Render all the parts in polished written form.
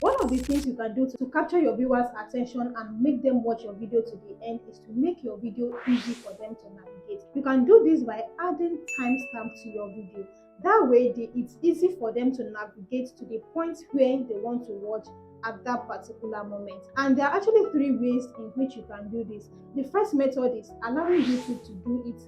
One of the things you can do to capture your viewers' attention and make them watch your video to the end is to make your video easy for them to navigate. You can do this by adding timestamp to your video. That way, it's easy for them to navigate to the point where they want to watch at that particular moment. And there are actually three ways in which you can do this. The first method is allowing YouTube to do it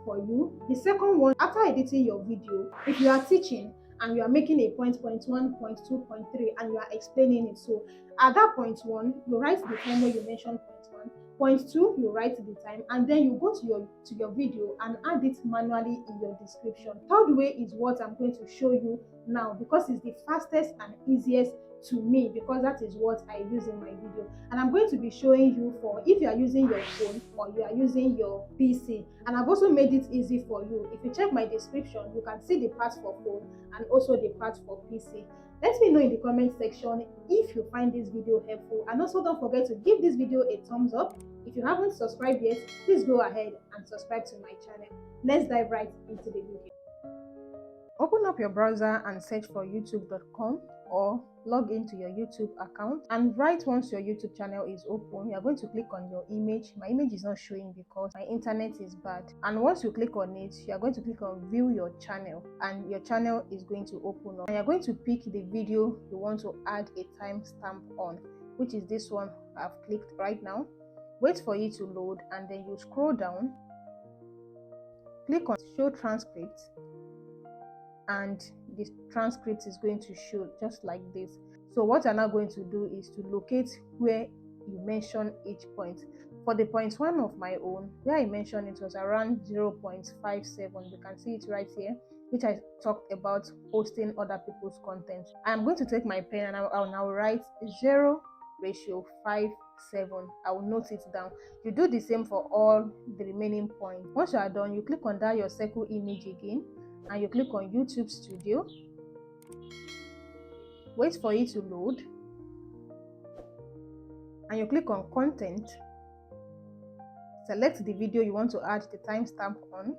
for you. The second one, after editing your video, if you are teaching and you are making a point one, point two, point three, and you are explaining it. So at that point one, you write the time where you mentioned point one. Point two, you write the time, and then you go to your video and add it manually in your description. Third way is what I'm going to show you now, because it's the fastest and easiest to me, because that is what I use in my video. And I'm going to be showing you for if you are using your phone or you are using your PC. And I've also made it easy for you. If you check my description, you can see the part for phone and also the part for PC. Let me know in the comment section if you find this video helpful, and also don't forget to give this video a thumbs up. If you haven't subscribed yet, please go ahead and subscribe to my channel. Let's dive right into the video. Open up your browser and search for youtube.com, or log into your YouTube account. And right once your YouTube channel is open, you are going to click on your image. My image is not showing because my internet is bad. And once you click on it, you are going to click on view your channel, and your channel is going to open up. And you're going to pick the video you want to add a timestamp on, which is this one I've clicked right now. Wait for it to load, and then you scroll down, click on show transcript, and the transcript is going to show just like this. So what you're now going to do is to locate where you mention each point. For the point one of my own, where I mentioned it was around 0.57. You can see it right here, which I talked about posting other people's content. I'm going to take my pen and I'll now write 0:57. I will note it down. You do the same for all the remaining points. Once you are done, you click on that your circle image again, and you click on YouTube Studio. Wait for it to load, and you click on content. Select the video you want to add the timestamp on,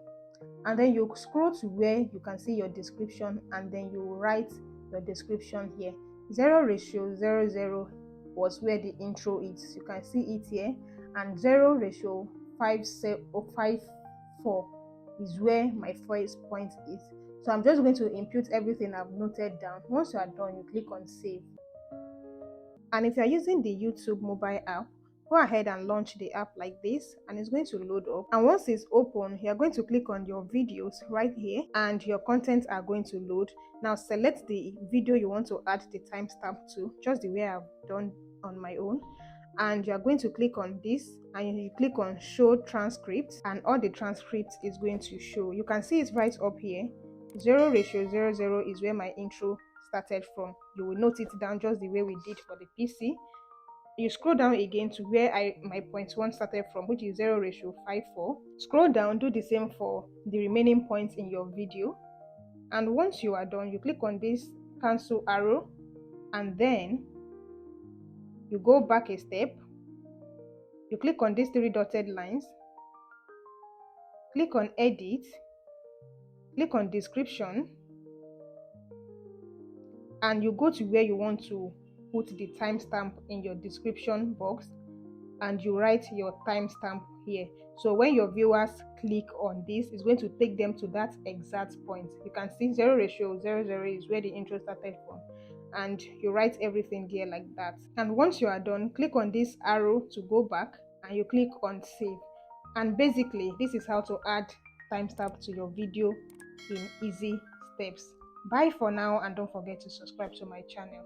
and then you scroll to where you can see your description, and then you write your description here. 0:00 was where the intro is. You can see it here, and 0:54 is where my first point is. So I'm just going to input everything I've noted down. Once you are done, you click on save. And if you are using the YouTube mobile app, go ahead and launch the app like this, and it's going to load up. And once it's open, you're going to click on your videos right here, and your contents are going to load. Now select the video you want to add the timestamp to, just the way I've done on my own. And you're going to click on this, and you click on show transcript, and all the transcript is going to show. You can see it right up here. 0:00 is where my intro started from. You will note it down just the way we did for the PC. You scroll down again to where my point one started from, which is 0:54. Scroll down, do the same for the remaining points in your video. And once you are done, you click on this cancel arrow, and then you go back a step. You click on these three dotted lines, click on edit, click on description, and you go to where you want to put the timestamp in your description box, and you write your timestamp here. So when your viewers click on this, it's going to take them to that exact point. You can see 0:00 is where the intro started from, and you write everything here like that. And once you are done, click on this arrow to go back, and you click on save. And basically, this is how to add timestamp to your video in easy steps. Bye for now, and don't forget to subscribe to my channel.